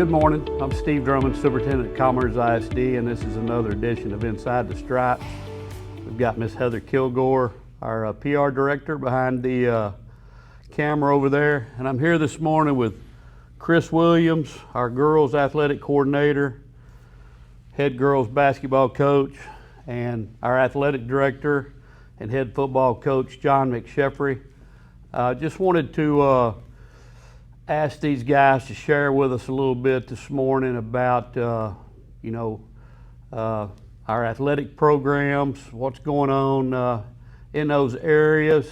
Good morning. I'm Steve Drummond, Superintendent at Commerce ISD, and this is another edition of Inside the Stripes. We've got Miss Heather Kilgore, our PR director, behind the camera over there. And I'm here this morning with Chris Williams, our girls athletic coordinator, head girls basketball coach, and our athletic director and head football coach, John McSheffery. Just wanted to ask these guys to share with us a little bit this morning about, our athletic programs, what's going on in those areas,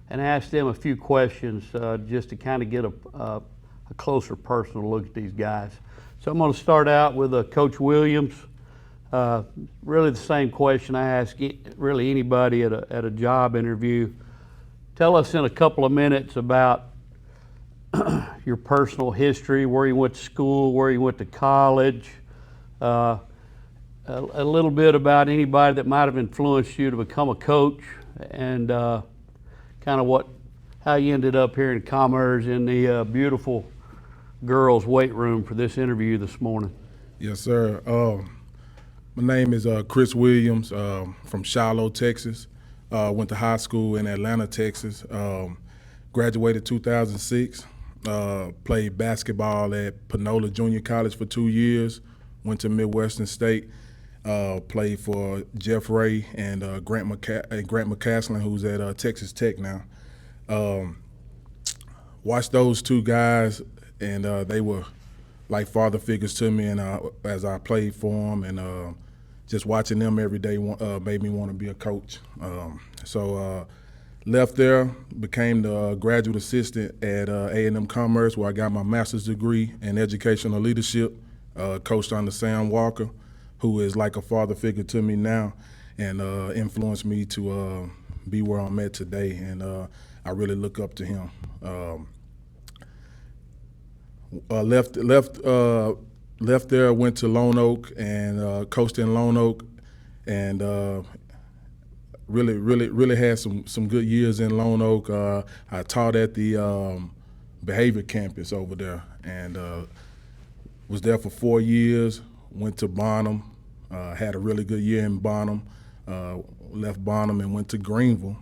and ask them a few questions just to kind of get a closer personal look at these guys. So I'm going to start out with Coach Williams. Really the same question I ask really anybody at a job interview. Tell us in a couple of minutes about your personal history, where you went to school, where you went to college, a little bit about anybody that might have influenced you to become a coach, and kind of how you ended up here in Commerce in the beautiful girls' weight room for this interview this morning. Yes, sir. My name is Chris Williams from Shiloh, Texas. Went to high school in Atlanta, Texas. Graduated 2006. Played basketball at Panola Junior College for 2 years. Went to Midwestern State. Played for Jeff Ray and Grant McCaslin, who's at Texas Tech now. Watched those two guys, and they were like father figures to me. And as I played for them, and just watching them every day made me want to be a coach. So left there, became the graduate assistant at A&M Commerce, where I got my master's degree in educational leadership. Coached under Sam Walker, who is like a father figure to me now, and influenced me to be where I'm at today. And I really look up to him. Left there, went to Lone Oak and coached in Lone Oak, and really had some good years in Lone Oak. I taught at the behavior campus over there, and was there for 4 years. Went to Bonham, had a really good year in Bonham. Left Bonham and went to Greenville,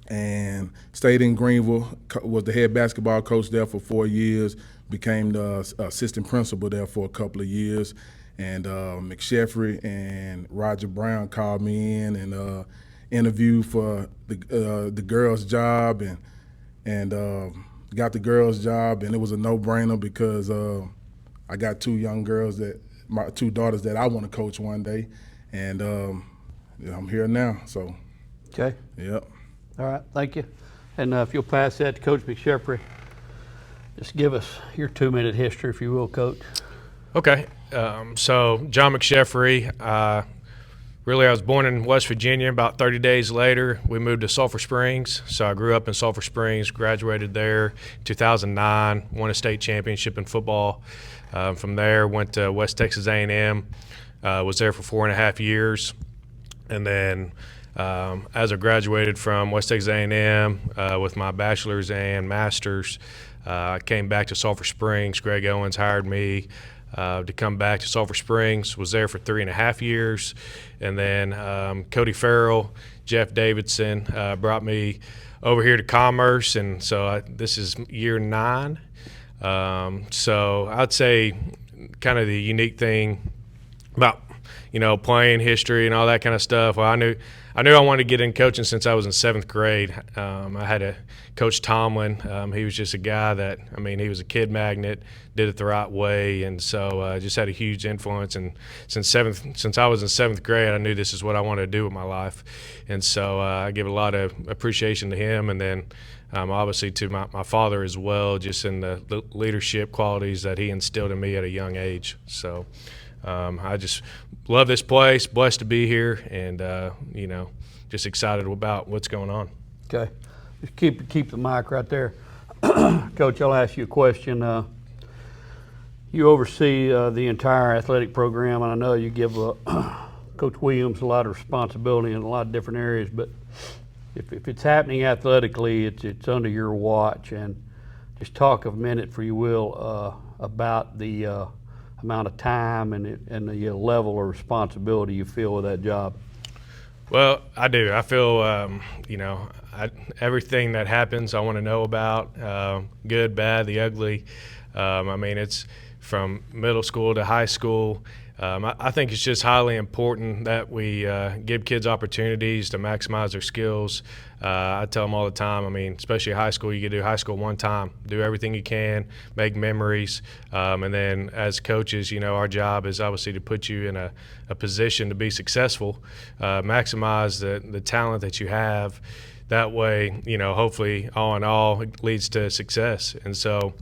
and stayed in Greenville. Was the head basketball coach there for 4 years. Became the assistant principal there for a couple of years, and McSheffery and Roger Brown called me in and interviewed for the girls' job, and got the girls' job, and it was a no-brainer because I got my two daughters that I want to coach one day, and I'm here now. So. Okay. Yep. All right. Thank you. And if you'll pass that to Coach McSheffery. Just give us your 2-minute history, if you will, Coach. Okay. So John McSheffery, I was born in West Virginia. About 30 days later, we moved to Sulphur Springs. So I grew up in Sulphur Springs, graduated there 2009, won a state championship in football. From there, went to West Texas A&M, was there for 4.5 years. And then as I graduated from West Texas A&M with my bachelor's and master's, I came back to Sulphur Springs. Greg Owens hired me to come back to Sulphur Springs. Was there for 3.5 years. And then Cody Farrell, Jeff Davidson brought me over here to Commerce. And so this is year 9. So I'd say kind of the unique thing about, playing history and all that kind of stuff. Well, I knew I wanted to get in coaching since I was in 7th grade. I had a Coach Tomlin. He was just a guy that, he was a kid magnet, did it the right way, and so just had a huge influence. And since I was in 7th grade, I knew this is what I wanted to do with my life. And so I give a lot of appreciation to him, and then obviously to my father as well, just in the leadership qualities that he instilled in me at a young age. So I just love this place, blessed to be here, and just excited about what's going on. Okay, just keep the mic right there. Coach, I'll ask you a question. You oversee the entire athletic program, and I know you give Coach Williams a lot of responsibility in a lot of different areas, but if it's happening athletically, it's under your watch. And just talk a minute, for you will, about the amount of time and the level of responsibility you feel with that job? Well, I do. I feel, everything that happens, I want to know about, good, bad, the ugly. I mean, it's from middle school to high school. I think it's just highly important that we give kids opportunities to maximize their skills. I tell them all the time, I mean, especially high school, you can do high school one time, do everything you can, make memories, and then as coaches, our job is obviously to put you in a position to be successful, maximize the talent that you have. That way, hopefully, all in all, it leads to success. And so,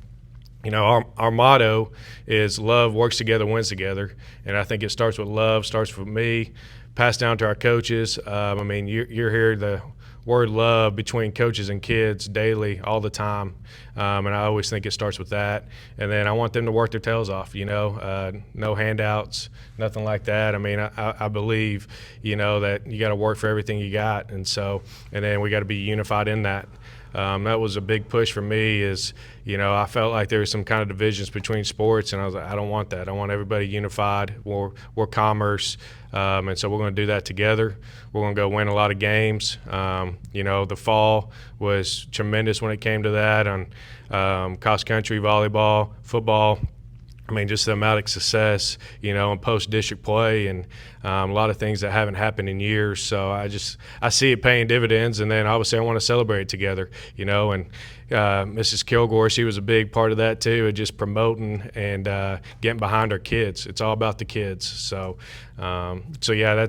our motto is love works together, wins together. And I think it starts with love, starts with me, passed down to our coaches. I mean, you're here, the word love between coaches and kids daily, all the time. And I always think it starts with that. And then I want them to work their tails off, no handouts, nothing like that. I mean, I believe, that you got to work for everything you got. And then we got to be unified in that. That was a big push for me is, I felt like there was some kind of divisions between sports, and I was like, I don't want that. I want everybody unified. We're commerce, and so we're going to do that together. We're going to go win a lot of games. The fall was tremendous when it came to that on cross country, volleyball, football. I mean, just the amount of success, in post-district play and a lot of things that haven't happened in years. So I see it paying dividends, and then obviously I want to celebrate it together, and Mrs. Kilgore, she was a big part of that too, of just promoting and getting behind our kids. It's all about the kids. So yeah,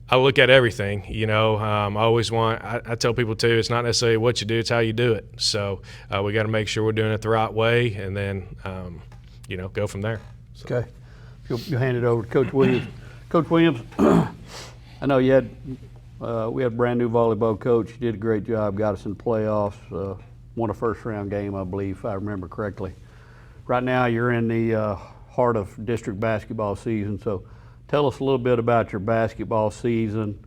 I look at everything, I always I tell people too, it's not necessarily what you do, it's how you do it. So we got to make sure we're doing it the right way, and then, go from there. So. Okay. You'll hand it over to Coach Williams. Coach Williams, I know we had a brand new volleyball coach. You did a great job, got us in the playoffs, won a first round game, I believe, if I remember correctly. Right now you're in the heart of district basketball season, so tell us a little bit about your basketball season.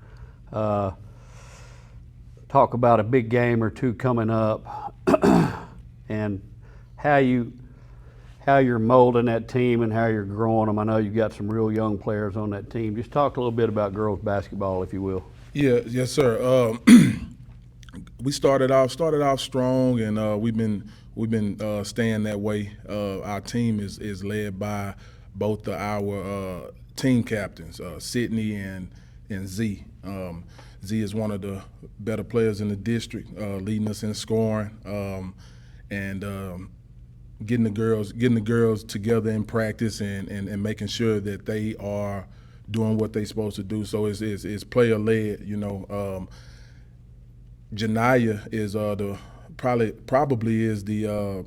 Talk about a big game or two coming up, and how you're molding that team and how you're growing them. I know you've got some real young players on that team. Just talk a little bit about girls basketball, if you will. Yeah, yes, sir. We started off strong, and we've been staying that way. Our team is led by both our team captains, Sydney and Z. Z is one of the better players in the district, leading us in scoring, and getting the girls together in practice and making sure that they are doing what they're supposed to do. So it's player led. Janiyah is probably is the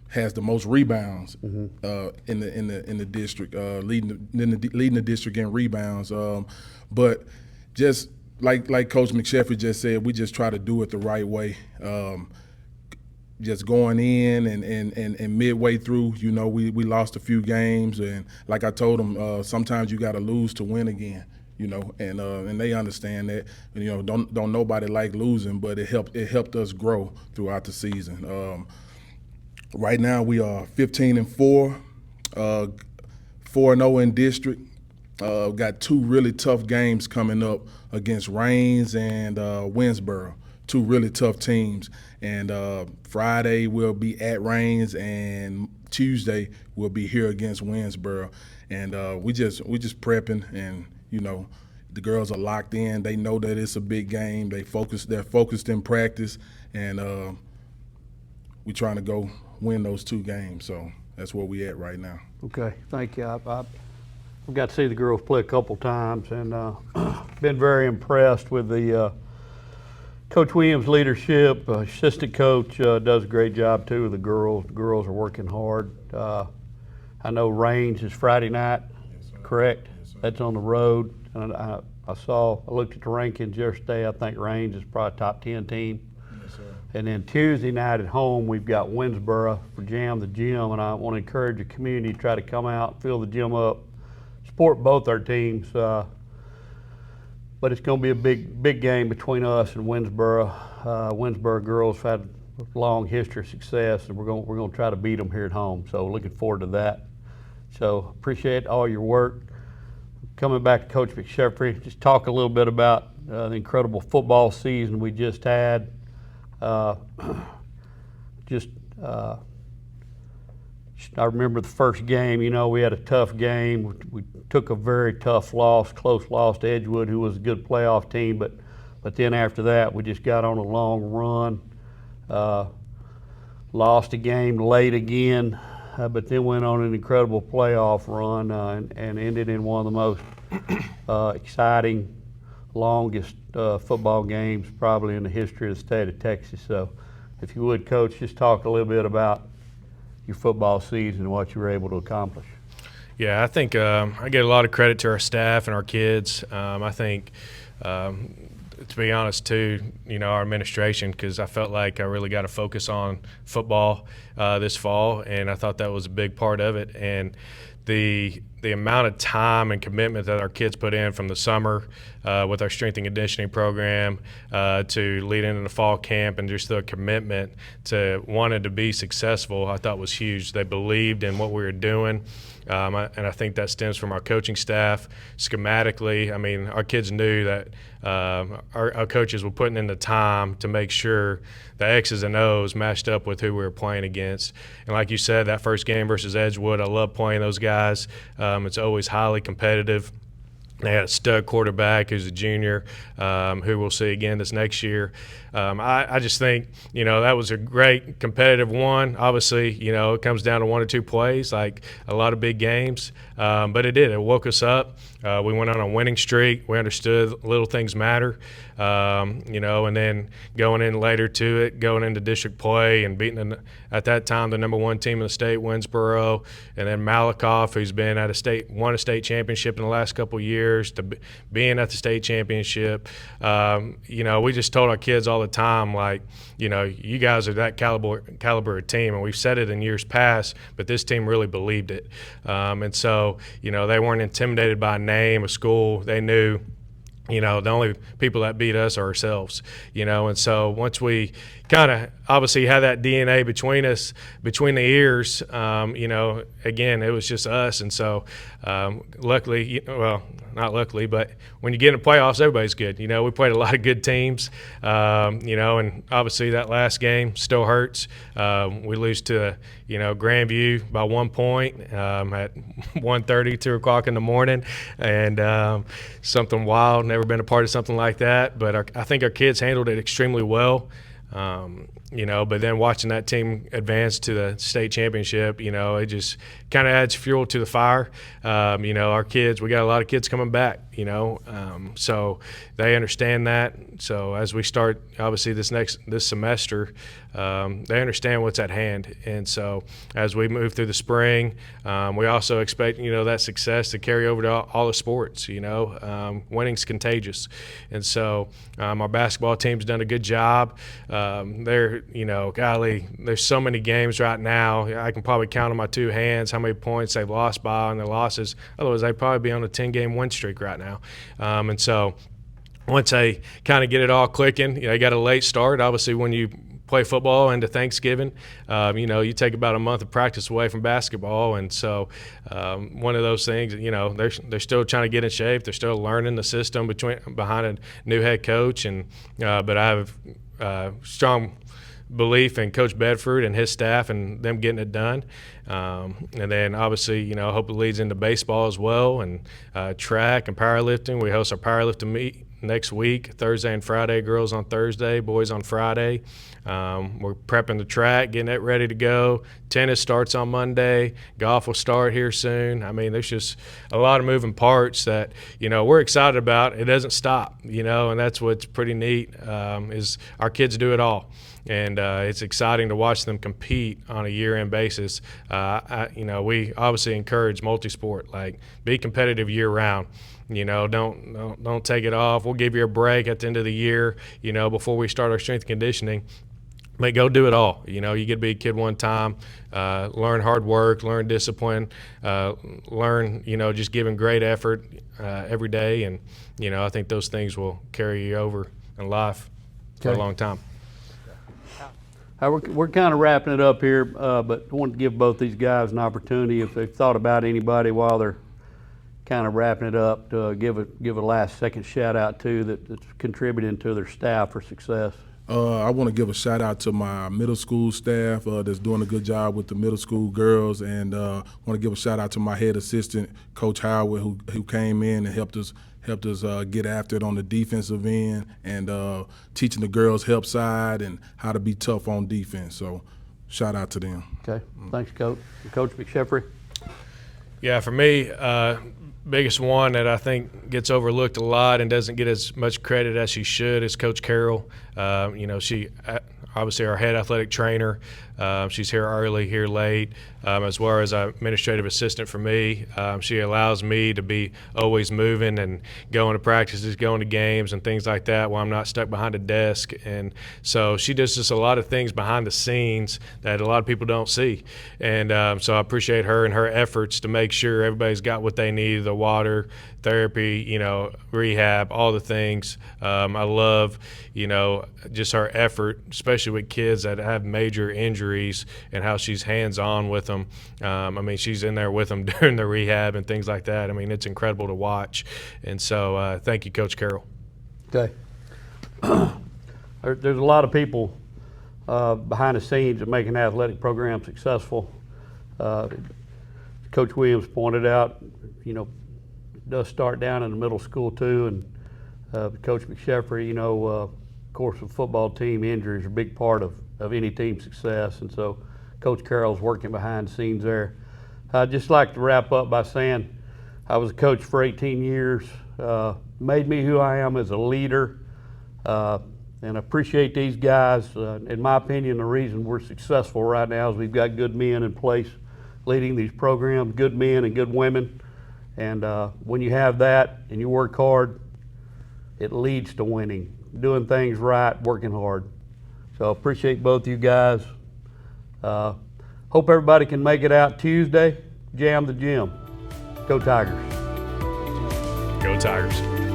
has the most rebounds in the district, leading the district in rebounds. But just like Coach McSheffery just said, we just try to do it the right way. Just going in and midway through, we lost a few games, and like I told them, sometimes you got to lose to win again. And they understand that. Don't nobody like losing, but it helped us grow throughout the season. Right now we are 15-4, 4-0 in district. Got two really tough games coming up against Raines and Winsboro, two really tough teams. And Friday we'll be at Raines, and Tuesday we'll be here against Winsboro. And we just prepping, and the girls are locked in. They know that it's a big game. They're focused in practice, and we're trying to go win those two games. So that's where we at right now. Okay, thank you. I've got to see the girls play a couple times, and been very impressed with the Coach Williams' leadership. Assistant coach does a great job too with the girls. The girls are working hard. I know Raines is Friday night, yes, correct? Yes, that's on the road. And I looked at the rankings yesterday. I think Raines is probably a top 10 team. Yes, sir. And then Tuesday night at home, we've got Winsboro for Jam the Gym, and I want to encourage the community to try to come out, fill the gym up, support both our teams. But it's going to be a big game between us and Winsboro. Winsboro girls have had a long history of success, and we're going to try to beat them here at home. So looking forward to that. So appreciate all your work. Coming back to Coach McSheffery, just talk a little bit about the incredible football season we just had. I remember the first game, we had a tough game. We took a very tough loss, close loss to Edgewood, who was a good playoff team, but then after that, we just got on a long run. Lost a game late again, but then went on an incredible playoff run and ended in one of the most exciting, longest football games probably in the history of the state of Texas. So if you would, Coach, just talk a little bit about your football season and what you were able to accomplish. Yeah, I think I get a lot of credit to our staff and our kids. I think, to be honest, too, our administration, because I felt like I really got to focus on football this fall, and I thought that was a big part of it. And the amount of time and commitment that our kids put in from the summer with our strength and conditioning program to lead into the fall camp, and just the commitment to wanting to be successful, I thought was huge. They believed in what we were doing. And I think that stems from our coaching staff. Schematically, I mean, our kids knew that our coaches were putting in the time to make sure the X's and O's matched up with who we were playing against. And like you said, that first game versus Edgewood, I love playing those guys. It's always highly competitive. They had a stud quarterback who's a junior, who we'll see again this next year. I just think, that was a great competitive one. Obviously, it comes down to one or two plays, like a lot of big games. But it did. It woke us up. We went on a winning streak. We understood little things matter. And then going in later to it, going into district play and beating, at that time, the #1 team in the state, Winsboro, and then Malakoff, who's been won a state championship in the last couple of years, to being at the state championship. We just told our kids all the time, like, you guys are that caliber of team, and we've said it in years past, but this team really believed it. And so, they weren't intimidated by a name, a school. They knew, the only people that beat us are ourselves, and so once we kind of obviously had that DNA between us, between the ears, again, it was just us. And so luckily, well, not luckily, but when you get in the playoffs, everybody's good. We played a lot of good teams, and obviously that last game still hurts. We lose to, Grandview by 1 point at 1:30, 2 o'clock in the morning, and something wild. Never been a part of something like that, but I think our kids handled it extremely well. But then watching that team advance to the state championship, it just kind of adds fuel to the fire. Our kids, we got a lot of kids coming back, so they understand that. So as we start, obviously, this semester, they understand what's at hand. And so as we move through the spring, we also expect, that success to carry over to all the sports. Winning's contagious. And so our basketball team's done a good job. Golly, there's so many games right now. I can probably count on my two hands how many points they've lost by on their losses. Otherwise, they'd probably be on a 10-game win streak right now. And so once they kind of get it all clicking, they got a late start. Obviously, when you play football into Thanksgiving, you take about a month of practice away from basketball. And so one of those things, they're still trying to get in shape. They're still learning the system behind a new head coach. And but I have strong belief in Coach Bedford and his staff and them getting it done. And then obviously, hope it leads into baseball as well, and track and powerlifting. We host our powerlifting meet next week, Thursday and Friday. Girls on Thursday, boys on Friday. We're prepping the track, getting it ready to go. Tennis starts on Monday. Golf will start here soon. I mean, there's just a lot of moving parts that, we're excited about. It doesn't stop, and that's what's pretty neat, is our kids do it all. And it's exciting to watch them compete on a year-end basis. We obviously encourage multi-sport, like be competitive year-round. Don't take it off. We'll give you a break at the end of the year, before we start our strength and conditioning. But go do it all. You get to be a kid one time, learn hard work, learn discipline, learn, just giving great effort every day. And, I think those things will carry you over in life for a long time. We're kind of wrapping it up here, but I wanted to give both these guys an opportunity, if they've thought about anybody while they're kind of wrapping it up, to give a last second shout out to that's contributing to their staff for success. I want to give a shout out to my middle school staff that's doing a good job with the middle school girls, and want to give a shout out to my head assistant, Coach Howard, who came in and helped us get after it on the defensive end, and teaching the girls help side and how to be tough on defense. So shout out to them. Okay, thanks, Coach. Coach McSheffery. Yeah, for me, biggest one that I think gets overlooked a lot and doesn't get as much credit as she should is Coach Carroll. She obviously our head athletic trainer. She's here early, here late, as well as an administrative assistant for me. She allows me to be always moving and going to practices, going to games and things like that while I'm not stuck behind a desk. And so she does just a lot of things behind the scenes that a lot of people don't see. And so I appreciate her and her efforts to make sure everybody's got what they need, the water, therapy, rehab, all the things. I love, just her effort, especially with kids that have major injuries, and how she's hands-on with them. She's in there with them during the rehab and things like that. It's incredible to watch. And so thank you, Coach Carroll. Okay. There's a lot of people behind the scenes that make an athletic program successful. Coach Williams pointed out, it does start down in the middle school too, and Coach McSheffery, of course, the football team injuries are a big part of any team's success, and so Coach Carroll's working behind the scenes there. I'd just like to wrap up by saying I was a coach for 18 years, made me who I am as a leader, and I appreciate these guys. In my opinion, the reason we're successful right now is we've got good men in place leading these programs, good men and good women. And when you have that and you work hard, it leads to winning, doing things right, working hard. So I appreciate both you guys. Hope everybody can make it out Tuesday. Jam the gym. Go Tigers. Go Tigers.